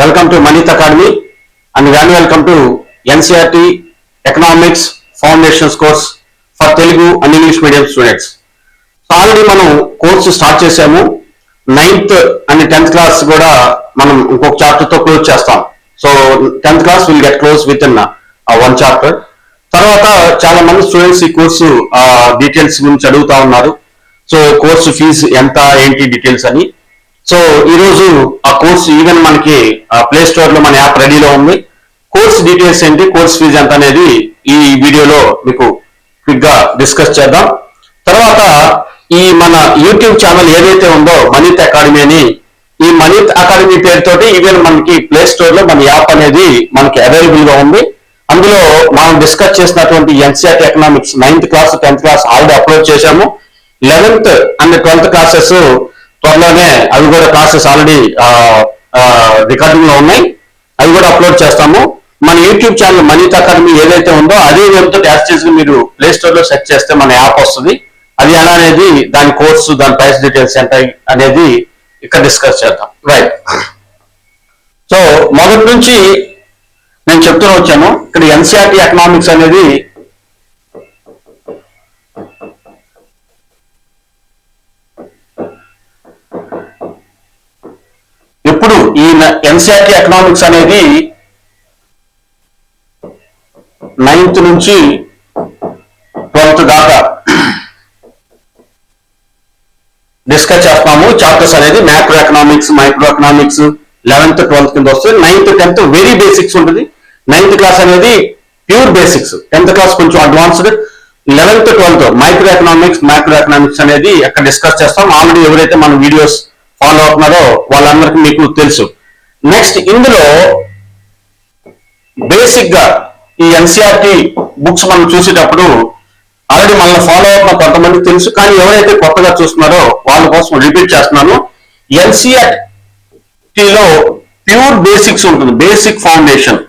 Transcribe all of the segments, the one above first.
Welcome to Manith Academy and very welcome to NCERT Economics Foundations course for Telugu and English medium students. So already మనం course start చేసాము. 9th and 10th class కూడా మనం ఇంకొక chapter తో close చేస్తాం. So 10th class will get close with in one chapter. తర్వాత చాలా మంది స్టూడెంట్స్ ఈ కోర్సు డీటెయిల్స్ గురించి అడుగుతా ఉన్నారు. సో కోర్సు ఫీజు ఎంత ఏంటి డీటెయిల్స్ అని. సో ఈ రోజు ఆ కోర్స్ ఈవెన్ మనకి ప్లే స్టోర్ లో మన యాప్ రెడీలో ఉంది. కోర్స్ డీటెయిల్స్ ఏంటి, కోర్స్ ఫీజు ఎంత అనేది ఈ వీడియోలో మీకు క్విక్ గా డిస్కస్ చేద్దాం. తర్వాత ఈ మన యూట్యూబ్ ఛానల్ ఏదైతే ఉందో మనీత్ అకాడమీ అని, ఈ మనీత్ అకాడమీ పేరుతోటి ఈవెన్ మనకి ప్లే స్టోర్ లో మన యాప్ అనేది మనకి అవైలబుల్ గా ఉంది. అందులో మనం డిస్కస్ చేసినటువంటి NCERT economics 9th class 10th class already upload చేశాము. 11th and 12th క్లాసెస్ త్వరలోనే అవి కూడా క్లాసెస్ ఆల్రెడీ రికార్డింగ్ లో ఉన్నాయి, అవి కూడా అప్లోడ్ చేస్తాము. మన యూట్యూబ్ ఛానల్ మనీత్ అకాడమీ ఏదైతే ఉందో అదే వేరుతో యాక్సెస్ మీరు ప్లే స్టోర్ లో సెర్చ్ చేస్తే మన యాప్ వస్తుంది. అది ఎలా అనేది, దాని కోర్సు, దాని ప్రైస్ డీటెయిల్స్ ఎంత అనేది ఇక్కడ డిస్కస్ చేద్దాం. రైట్. సో మొదటి నుంచి నేను చెప్తూ వచ్చాను, ఇక్కడ ఎన్సీఆర్టీ ఎకనామిక్స్ అనేది ఇప్పుడు ఈ ఎన్సీఆర్టీ ఎకనామిక్స్ అనేది 9th నుంచి 12th దాకా డిస్కస్ చేస్తాము. చాప్టర్స్ అనేది macro economics, micro economics 11th 12th కింద వస్తుంది. 9th 10th వెరీ బేసిక్స్ ఉంటుంది. 9th క్లాస్ అనేది ప్యూర్ బేసిక్స్, 10th క్లాస్ కొంచెం advanced, 11th 12th micro economics, macro economics అనేది అక్కడ డిస్కస్ చేస్తాం. ఆల్రెడీ ఎవరైతే మన వీడియోస్ ఫాలో అవుతున్నారో వాళ్ళందరికీ మీకు తెలుసు. నెక్స్ట్ ఇందులో బేసిక్ గా ఈ ఎన్సీఆర్టీ బుక్స్ మనం చూసేటప్పుడు ఆల్రెడీ మనల్ని ఫాలో అవుతున్న కొంతమంది తెలుసు, కానీ ఎవరైతే కొత్తగా చూస్తున్నారో వాళ్ళ కోసం రిపీట్ చేస్తున్నాను. ఎన్సీఆర్టీలో ప్యూర్ బేసిక్స్ ఉంటుంది, బేసిక్ ఫౌండేషన్.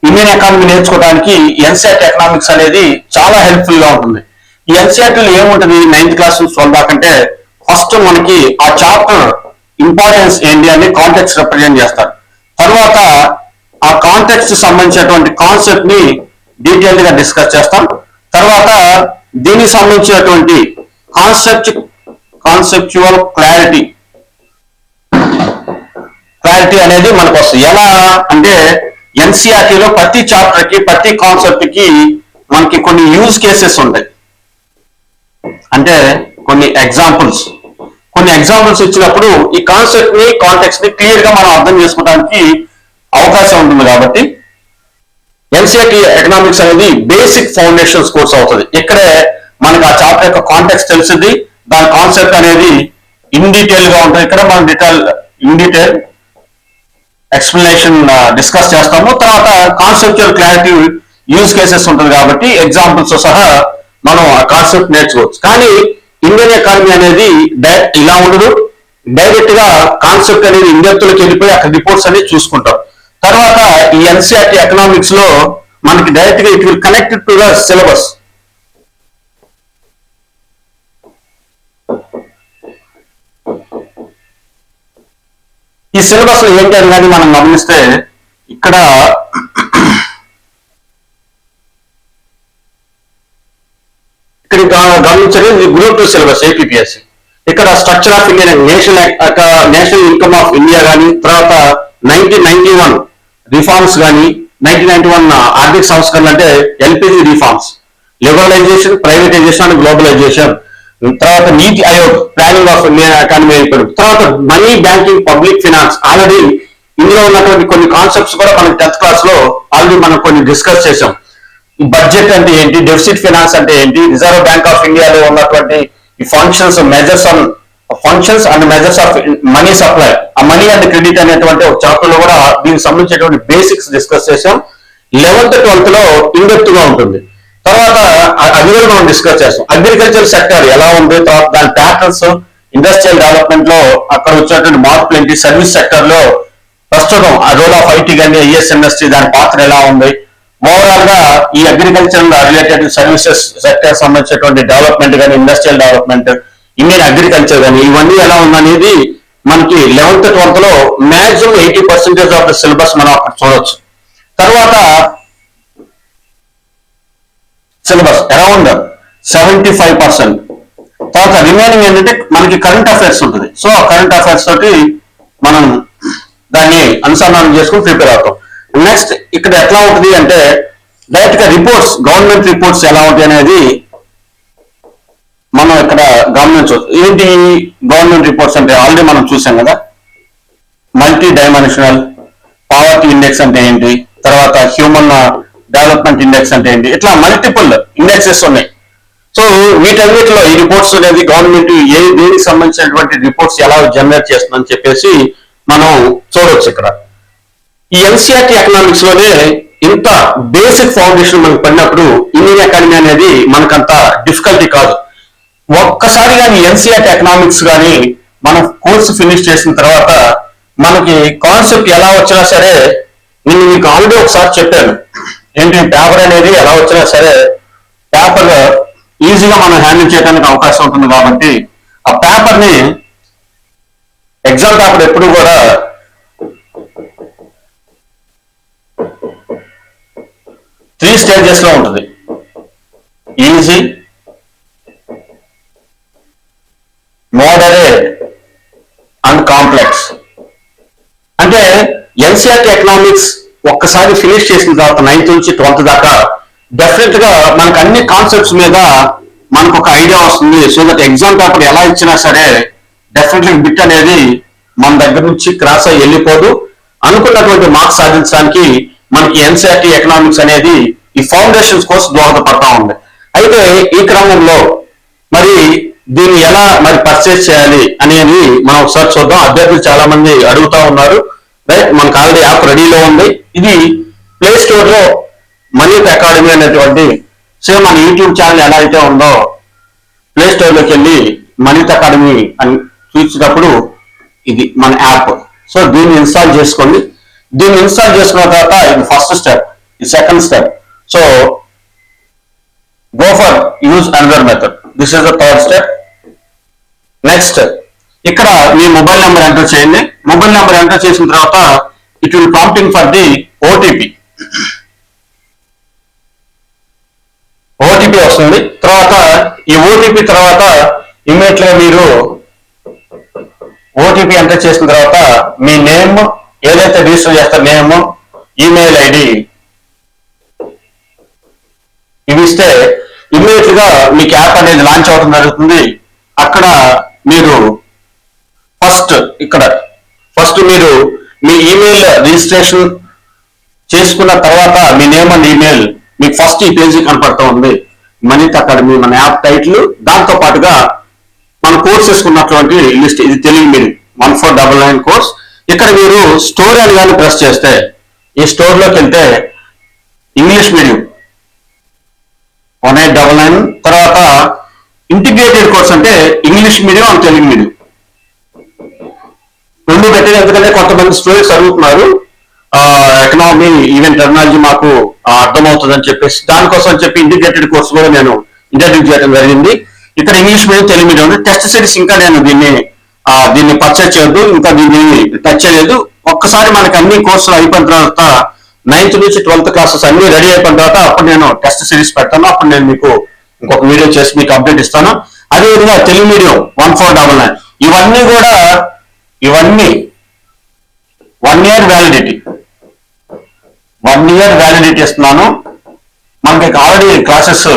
ఇండియన్ ఎకానమీ నేర్చుకోవడానికి ఎన్సీఆర్టీ ఎకనామిక్స్ అనేది చాలా హెల్ప్ఫుల్ గా ఉంటుంది. ఈ ఎన్సీఆర్టీలో ఏముంటుంది 9th క్లాస్ నుంచి 12th దాకా అంటే, ఫస్ట్ మనకి ఆ చాప్టర్ ఇంపార్టెన్స్ ఏంటి అని కాంటెక్స్ట్ రిప్రజెంట్ చేస్తారు. తర్వాత ఆ కాంటెక్స్ట్ సంబంధించినటువంటి కాన్సెప్ట్ ని డీటెయిల్ గా డిస్కస్ చేస్తాం. తర్వాత దీనికి సంబంధించినటువంటి కాన్సెప్చువల్ క్లారిటీ అనేది మనకు వస్తుంది. ఎలా అంటే ఎన్సీఆర్టీలో ప్రతి చాప్టర్ కి, ప్రతి కాన్సెప్ట్ కి మనకి కొన్ని యూజ్ కేసెస్ ఉంటాయి. అంటే కొన్ని ఎగ్జాంపుల్స్ ఇచ్చినప్పుడు ఈ కాన్సెప్ట్ ని, కాంటెక్స్ట్ ని క్లియర్ గా మనం అర్థం చేసుకోవడానికి అవకాశం ఉంటుంది. కాబట్టి ఎన్సీఆర్టీ ఎకనామిక్స్ అనేది బేసిక్ ఫౌండేషన్స్ కోర్స్ అవుతుంది. ఇక్కడే మనకి ఆ చాప్టర్ యొక్క కాంటెక్స్ట్ తెలిసింది, దాని కాన్సెప్ట్ అనేది ఇన్ డీటెయిల్ గా ఉంటుంది. ఇక్కడ మనం ఇన్ డీటెయిల్ ఎక్స్ప్లెనేషన్ డిస్కస్ చేస్తాము. తర్వాత కాన్సెప్చువల్ క్లారిటీ, యూజ్ కేసెస్ ఉంటుంది కాబట్టి ఎగ్జాంపుల్స్ సహా మనం ఆ కాన్సెప్ట్ నేర్చుకోవచ్చు. కానీ ఇండియన్ ఎకానమీ అనేది ఇలా ఉండదు. డైరెక్ట్ గా కాన్సెప్ట్ అనేది ఇండియన్లోకి వెళ్ళిపోయి అక్కడ రిపోర్ట్స్ అనేది చూసుకుంటాం. తర్వాత ఈ ఎన్సీఆర్టీ ఎకనామిక్స్ లో మనకి డైరెక్ట్ గా it will connected to the syllabus. ఈ సిలబస్ ఏంటి అని కానీ మనం గమనిస్తే ఇక్కడ గమనించండి, గ్రూప్ 2 సిలబస్ ఏపీపీఎస్సీ. ఇక్కడ structure of India, national income of India కానీ, తర్వాత 1991 రిఫార్మ్స్ కానీ, 1991 ఆర్థిక సంస్కరణలు అంటే LPG reforms, liberalization, privatization and globalization, తర్వాత NITI Aayog planning of Indian economy అయిపోయింది. తర్వాత money, banking, public finance. Already ఇందులో ఉన్నటువంటి కొన్ని కాన్సెప్ట్స్ కూడా మనం 10th క్లాస్ లో ఆల్రెడీ మనం కొన్ని డిస్కస్ చేసాం. బడ్జెట్ అంటే ఏంటి, డెఫిసిట్ ఫినాన్స్ అంటే ఏంటి, రిజర్వ్ బ్యాంక్ ఆఫ్ ఇండియాలో ఉన్నటువంటి ఈ functions and measures of money supply, ఆ మనీ అండ్ క్రెడిట్ అనేటువంటి ఒక చాప్టర్ లో కూడా దీనికి సంబంధించినటువంటి బేసిక్స్ డిస్కస్ చేసాం. 11th 12th లో ఇన్డెప్త్ గా ఉంటుంది. తర్వాత అది కూడా మనం డిస్కస్ చేస్తాం. అగ్రికల్చర్ సెక్టర్ ఎలా ఉంది, తర్వాత దాని ప్యాటర్న్స్, ఇండస్ట్రియల్ డెవలప్మెంట్ లో అక్కడ వచ్చినటువంటి మార్పులు ఏంటి, సర్వీస్ సెక్టర్ లో ప్రస్తుతం ఆ రోల్ ఆఫ్ ఐటీ కానీ, ఐఎస్ ఇండస్ట్రీ దాని పాత్ర ఎలా ఉంది, ఓవరాల్ గా ఈ అగ్రికల్చర్ రిలేటెడ్ సర్వీసెస్ సెక్టర్ సంబంధించినటువంటి డెవలప్మెంట్ కానీ, ఇండస్ట్రియల్ డెవలప్మెంట్, ఇండియన్ అగ్రికల్చర్ కానీ ఇవన్నీ ఎలా ఉందనేది మనకి 11th 12th లో మాక్సిమం 80% ఆఫ్ ద సిలబస్ మనం అక్కడ చూడొచ్చు. తర్వాత సిలబస్ అరౌండ్ 75%. తర్వాత రిమైనింగ్ ఏంటంటే మనకి కరెంట్ అఫైర్స్ ఉంటుంది. సో ఆ కరెంట్ అఫైర్స్ తోటి మనం దాన్ని అనుసంధానం చేసుకుని ప్రిపేర్ అవుతాం. నెక్స్ట్ ఇక్కడ ఎట్లా ఉంటుంది అంటే డైరెక్ట్ గా రిపోర్ట్స్, గవర్నమెంట్ రిపోర్ట్స్ ఎలా ఉంటాయి అనేది మనం ఇక్కడ గమనించవచ్చు. ఏంటి గవర్నమెంట్ రిపోర్ట్స్ అంటే ఆల్రెడీ మనం చూసాం కదా. మల్టీ డైమెన్షనల్ పావర్టీ ఇండెక్స్ అంటే ఏంటి, తర్వాత హ్యూమన్ డెవలప్మెంట్ ఇండెక్స్ అంటే ఏంటి, ఇట్లా మల్టిపుల్ ఇండెక్సెస్ ఉన్నాయి. సో వీటన్నిటిలో ఈ రిపోర్ట్స్ అనేది గవర్నమెంట్ దేనికి సంబంధించినటువంటి రిపోర్ట్స్ ఎలా జనరేట్ చేస్తుందని చెప్పేసి మనం చూడవచ్చు. ఇక్కడ ఈ ఎన్సీఆర్టీ ఎకనామిక్స్ లోనే ఇంత బేసిక్ ఫౌండేషన్ మనకు పడినప్పుడు ఇండియన్ ఎకానమీ అనేది మనకంత డిఫికల్టీ కాదు. ఒక్కసారి కానీ ఎన్సీఆర్టీ ఎకనామిక్స్ కానీ మనం కోర్సు ఫినిష్ చేసిన తర్వాత మనకి కాన్సెప్ట్ ఎలా వచ్చినా సరే, నేను మీకు ఆల్రెడీ ఒకసారి చెప్పాను ఏంటి, పేపర్ అనేది ఎలా వచ్చినా సరే పేపర్ ఈజీగా మనం హ్యాండిల్ చేయడానికి అవకాశం ఉంటుంది. కాబట్టి ఆ పేపర్ ని ఎగ్జామ్ పేపర్ ఎప్పుడు కూడా త్రీ స్టేజెస్ లో ఉంటుంది. Easy, moderate and complex. అంటే ఎన్సీఆర్టీ ఎకనామిక్స్ ఒక్కసారి ఫినిష్ చేసిన తర్వాత 9th నుంచి 12th దాకా డెఫినెట్ గా మనకు అన్ని కాన్సెప్ట్స్ మీద మనకు ఒక ఐడియా వస్తుంది. సో దట్ ఎగ్జామ్ పేపర్ ఎలా ఇచ్చినా సరే డెఫినెట్లీ బిట్ అనేది మన దగ్గర నుంచి క్రాస్ అయ్యి వెళ్ళిపోదు. అనుకున్నటువంటి మార్క్స్ సాధించడానికి మనకి ఎన్సీఆర్టీ ఎకనామిక్స్ అనేది ఈ ఫౌండేషన్స్ కోర్స్ దోహదపడతా ఉంది. అయితే ఈ క్రమంలో మరి దీన్ని ఎలా మరి పర్చేస్ చేయాలి అనేది మనం ఒకసారి చూద్దాం. అభ్యర్థులు చాలా మంది అడుగుతా ఉన్నారు. రైట్, మనకు ఆల్రెడీ యాప్ రెడీలో ఉంది. ఇది ప్లే స్టోర్ లో మనీత్ అకాడమీ అనేటువంటి సేమ్ మన యూట్యూబ్ ఛానల్ ఎలా అయితే ఉందో ప్లే స్టోర్ లోకి వెళ్ళి మనీత్ అకాడమీ అని చూసినప్పుడు ఇది మన యాప్. సో దీన్ని ఇన్స్టాల్ చేసుకోండి. దీన్ని ఇన్స్టాల్ చేసుకున్న తర్వాత ఇది ఫస్ట్ స్టెప్, ఇది second step. So go for use another method. This is the third step. Next ఇక్కడ మీ మొబైల్ నెంబర్ ఎంటర్ చేయండి. మొబైల్ నెంబర్ ఎంటర్ చేసిన తర్వాత it will prompting for the OTP. OTP వస్తుంది. తర్వాత ఈ ఓటీపీ తర్వాత ఇమ్మీడియట్ గా మీరు ఓటీపీ ఎంటర్ చేసిన తర్వాత మీ నేమ్ ఏదైతే రిజిస్టర్ చేస్తారో నేమ్, ఈమెయిల్ ఐడి ఇవి ఇస్తే ఇమ్మీడియట్ గా మీకు యాప్ అనేది లాంచ్ అవడం జరుగుతుంది. అక్కడ మీరు ఫస్ట్ మీరు మీ ఈమెయిల్ రిజిస్ట్రేషన్ చేసుకున్న తర్వాత మీ నేమ్ అండ్ ఈమెయిల్ మీకు ఫస్ట్ ఈ పేజీ కనపడుతూ ఉంది. మనీత్ అకాడమీ మన యాప్ టైటిల్, దాంతో పాటుగా మన కోర్సెస్ ఉన్నటువంటి లిస్ట్. ఇది తెలుగు మీడియం 1499 కోర్స్. ఇక్కడ మీరు స్టోర్ అని కానీ ప్రెస్ చేస్తే ఈ స్టోర్ లోకి వెళ్తే ఇంగ్లీష్ మీడియం 1899, తర్వాత ఇంటిగ్రేటెడ్ కోర్స్ అంటే English medium and Telugu medium రెండు పెట్టేది. ఎందుకంటే కొంతమంది స్టూడెంట్స్ అడుగుతున్నారు ఎకనామీ ఈవెన్ టెక్నాలజీ మాకు అర్థమవుతుంది అని చెప్పేసి, దానికోసం చెప్పి ఇంటిగ్రేటెడ్ కోర్స్ కూడా నేను ఇంట్రడ్యూస్ చేయడం జరిగింది. ఇక్కడ ఇంగ్లీష్ మీడియం, తెలుగు మీడియం ఉంది. టెస్ట్ సిరీస్ ఇంకా నేను దీన్ని పర్చేజ్ చేయొద్దు, ఇంకా దీన్ని టచ్ చేయలేదు. ఒక్కసారి మనకి అన్ని కోర్సులు అయిపోయిన తర్వాత 9th నుంచి 12th క్లాసెస్ అన్ని రెడీ అయిపోయిన తర్వాత అప్పుడు నేను టెస్ట్ సిరీస్ పెడతాను. అప్పుడు నేను మీకు ఇంకొక వీడియో చేసి మీకు అప్డేట్ ఇస్తాను. అదేవిధంగా తెలుగు మీడియం 1499 ఇవన్నీ 1 year వ్యాలిడిటీ. 1 year వ్యాలిడిటీ ఇస్తున్నాను. మనకి ఆల్రెడీ క్లాసెస్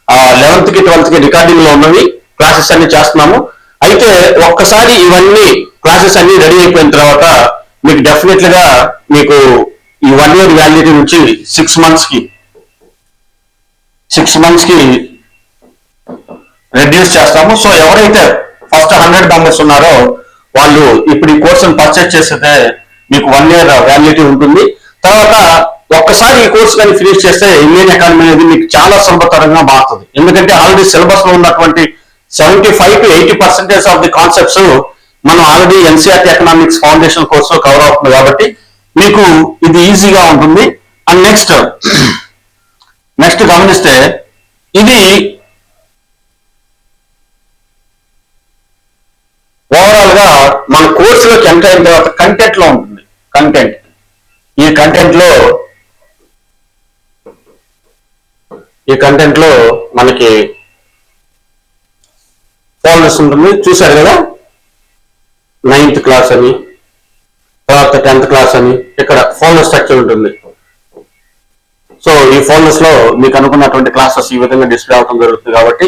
11th కి 12th కి రికార్డింగ్ లో ఉన్నవి క్లాసెస్ అన్ని చేస్తున్నాము. అయితే ఒక్కసారి ఇవన్నీ క్లాసెస్ అన్ని రెడీ అయిపోయిన తర్వాత మీకు డెఫినెట్ గా మీకు ఈ 1 year వ్యాలిడిటీ నుంచి 6 months కి రెడ్యూస్ చేస్తాము. సో ఎవరైతే ఫస్ట్ 100 మెంబర్స్ ఉన్నారో వాళ్ళు ఇప్పుడు ఈ కోర్సును పర్చేజ్ చేస్తే మీకు 1 year వ్యాలిడిటీ ఉంటుంది. తర్వాత ఒక్కసారి ఈ కోర్సు కానీ ఫినిష్ చేస్తే ఇండియన్ ఎకానమీ అనేది మీకు చాలా సులభతరంగా మారుతుంది. ఎందుకంటే ఆల్రెడీ సిలబస్ లో ఉన్నటువంటి 75 to 80% ఆఫ్ ది కాన్సెప్ట్స్ మనం already NCERT economics foundation course cover అవుతుంది. కాబట్టి మీకు ఇది ఈజీగా ఉంటుంది. అండ్ నెక్స్ట్ నెక్స్ట్ గమనిస్తే ఇది ఓవరాల్ గా మన కోర్సులోకి ఎంటర్ అయిన తర్వాత కంటెంట్ లో ఉంటుంది. ఈ కంటెంట్ లో మనకి ఫోల్డర్స్ ఉంటుంది, చూశారు కదా. 9th క్లాస్ అని, తర్వాత 10th క్లాస్ అని ఇక్కడ ఫోల్డర్ స్ట్రక్చర్ ఉంటుంది. సో ఈ ఫోల్డర్స్ లో మీకు అనుకున్నటువంటి క్లాసెస్ ఈ విధంగా డిస్ప్లే అవడం జరుగుతుంది. కాబట్టి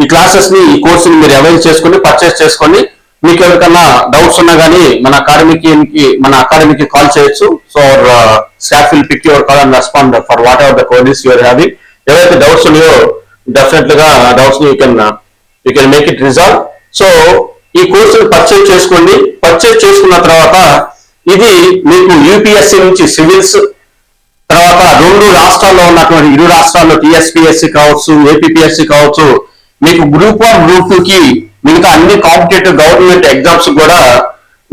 ఈ క్లాసెస్ ని, ఈ కోర్సుని మీరు అవైల్ చేసుకుని పర్చేస్ చేసుకొని, మీకు ఎవరికన్నా డౌట్స్ ఉన్నా కానీ మన అకాడమీకి కాల్ చేయొచ్చు. So staff will pick your call and respond for what ever the queries your having. ఏవైతే డౌట్స్ ఉన్నాయో డెఫినెట్ గా డౌట్స్ ని you can make it resolve. So ఈ కోర్సును పర్చేజ్ చేసుకోండి. పర్చేజ్ చేసుకున్న తర్వాత ఇది మీకు యూపీఎస్సీ నుంచి సివిల్స్, తర్వాత 2 రాష్ట్రాల్లో ఉన్నటువంటి 2 రాష్ట్రాల్లో టీఎస్పీఎస్సీ కావచ్చు, ఏపీపీఎస్సీ కావచ్చు, మీకు గ్రూప్ 1 గ్రూప్ 2 కి మిగతా అన్ని కాంపిటేటివ్ గవర్నమెంట్ ఎగ్జామ్స్ కూడా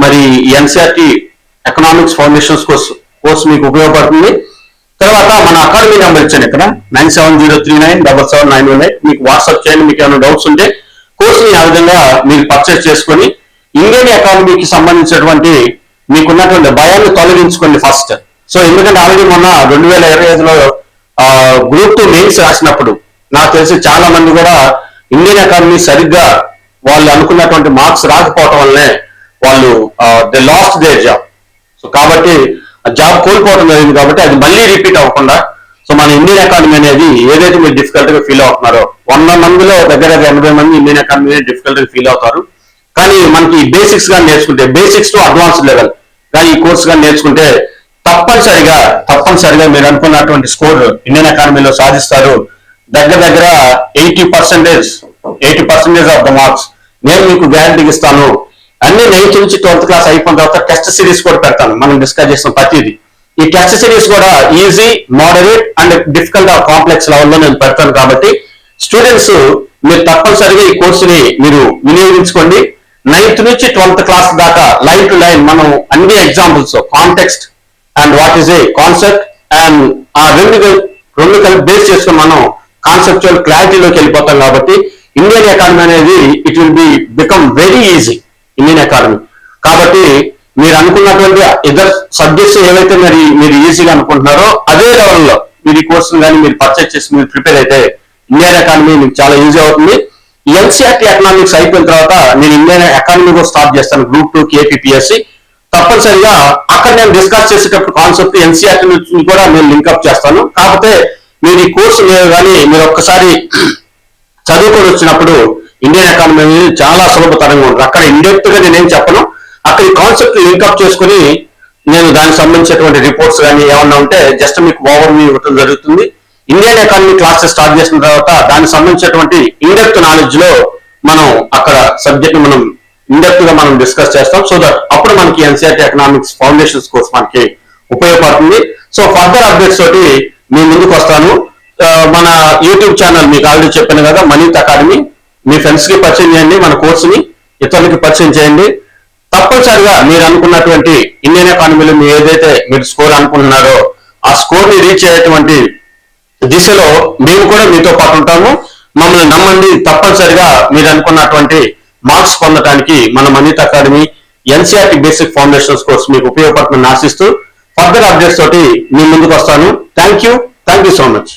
మరి ఎన్సీఆర్టీ ఎకనామిక్స్ ఫౌండేషన్స్ కోర్స్ మీకు ఉపయోగపడుతుంది. తర్వాత మన అకాడమీ నెంబర్ ఇచ్చాను ఇక్కడ 9703977918. మీకు వాట్సాప్ చేయండి. మీకు ఏమైనా డౌట్స్ ఉంటే కోర్సుని ఆ విధంగా మీరు పర్చేస్ చేసుకొని ఇండియన్ ఎకానమీకి సంబంధించినటువంటి మీకున్నటువంటి భయాన్ని తొలగించుకోండి ఫస్ట్. సో ఎందుకంటే ఆల్రెడీ మొన్న 2025లో గ్రూప్ 2 మెయిన్స్ రాసినప్పుడు నాకు తెలిసి చాలా మంది కూడా ఇండియన్ ఎకానమీ సరిగ్గా వాళ్ళు అనుకున్నటువంటి మార్క్స్ రాకపోవడం వల్లనే వాళ్ళు they last their job. So కాబట్టి జాబ్ కోల్పోవడం జరిగింది. కాబట్టి అది మళ్ళీ రిపీట్ అవ్వకుండా, సో మన ఇండియన్ ఎకానమీ అనేది ఏదైతే మీరు డిఫికల్ట్ గా ఫీల్ అవుతున్నారో, 100 మందిలో దగ్గర 80 మంది ఇండియన్ ఎకానమీ డిఫికల్ట్ గా ఫీల్ అవుతారు. కానీ మనకి బేసిక్స్ గా నేర్చుకుంటే, బేసిక్స్ టు అడ్వాన్స్డ్ లెవెల్ కానీ ఈ కోర్స్ గా నేర్చుకుంటే తప్పనిసరిగా మీరు అనుకున్నటువంటి స్కోర్ ఇండియన్ ఎకానమీలో సాధిస్తారు. దగ్గర 80% ఆఫ్ ద మార్క్స్ నేను మీకు గ్యారంటీకి ఇస్తాను. అన్ని 9th నుంచి 12th క్లాస్ అయిపోయిన తర్వాత టెస్ట్ సిరీస్ కూడా పెడతాను. మనం డిస్కస్ చేసిన ప్రతిదీ ఈ టెస్ట్ సిరీస్ కూడా easy, moderate and difficult or complex లెవెల్లో నేను పెడతాను. కాబట్టి స్టూడెంట్స్ మీరు తప్పనిసరిగా ఈ కోర్సుని మీరు వినియోగించుకోండి. 9th నుంచి 12th క్లాస్ దాకా లైన్ టు లైన్ మనం అన్ని examples, context and what is a concept and ఆ రెండు కలిపి బేస్ చేసుకుని మనం కాన్సెప్చువల్ క్లారిటీలోకి వెళ్ళిపోతాం. కాబట్టి ఇండియన్ ఎకానమీ అనేది it will be become very easy Indian economy. కాబట్టి మీరు అనుకున్నటువంటి ఇదర్ సబ్జెక్ట్స్ ఏవైతే మీరు ఈజీగా అనుకుంటున్నారో అదే లెవెల్లో మీరు ఈ కోర్సును కానీ మీరు పర్చేజ్ చేసి మీరు ప్రిపేర్ అయితే ఇండియన్ ఎకానమీ మీకు చాలా ఈజీ అవుతుంది. ఎన్సీఆర్టీ ఎకనామిక్స్ అయిపోయిన తర్వాత నేను ఇండియన్ ఎకానమీ కూడా స్టార్ట్ చేస్తాను గ్రూప్ 2 ఏపీపీఎస్సీ. తప్పనిసరిగా అక్కడ నేను డిస్కస్ చేసేటప్పుడు కాన్సెప్ట్ ఎన్సీఆర్టీ నుంచి కూడా నేను లింకప్ చేస్తాను. కాకపోతే మీరు ఈ కోర్సు కానీ మీరు ఒక్కసారి చదువుకొని వచ్చినప్పుడు ఇండియన్ ఎకానమీ అనేది చాలా సులభతరంగా ఉంటుంది. అక్కడ ఇండెప్త్ గా నేనేం చెప్పను, అక్కడ ఈ కాన్సెప్ట్ లింకప్ చేసుకుని నేను దానికి సంబంధించినటువంటి రిపోర్ట్స్ కానీ ఏమన్నా ఉంటే జస్ట్ మీకు ఓవర్ వ్యూ ఇవ్వడం జరుగుతుంది. ఇండియన్ ఎకానమీ క్లాసెస్ స్టార్ట్ చేసిన తర్వాత దానికి సంబంధించినటువంటి ఇండెప్త్ నాలెడ్జ్ లో మనం అక్కడ సబ్జెక్ట్ మనం ఇండెప్త్ గా మనం డిస్కస్ చేస్తాం. సో దట్ అప్పుడు మనకి ఎన్సీఆర్టీ ఎకనామిక్స్ ఫౌండేషన్స్ కోర్స్ మనకి ఉపయోగపడుతుంది. సో ఫర్దర్ అప్డేట్స్ తోటి మీ ముందుకు వస్తాను. మన యూట్యూబ్ ఛానల్ మీకు ఆల్రెడీ చెప్పాను కదా, మనీత్ అకాడమీ. మీ ఫ్రెండ్స్ కి పరిచయం చేయండి, మన కోర్సుని ఇతరులకి పరిచయం చేయండి. తప్పనిసరిగా మీరు అనుకున్నటువంటి ఇండియన్ ఎకానమీలో మీరు ఏదైతే మీరు స్కోర్ అనుకుంటున్నారో ఆ స్కోర్ ని రీచ్ అయ్యేటువంటి దిశలో మేము కూడా మీతో పాటు ఉంటాము. మమ్మల్ని నమ్మండి. తప్పనిసరిగా మీరు అనుకున్నటువంటి మార్క్స్ పొందడానికి మన Maneeth academy NCERT basic foundations course మీకు ఉపయోగపడుతుందని ఆశిస్తూ ఫర్దర్ అప్డేట్స్ తోటి మీ ముందుకు వస్తాను. Thank you so much.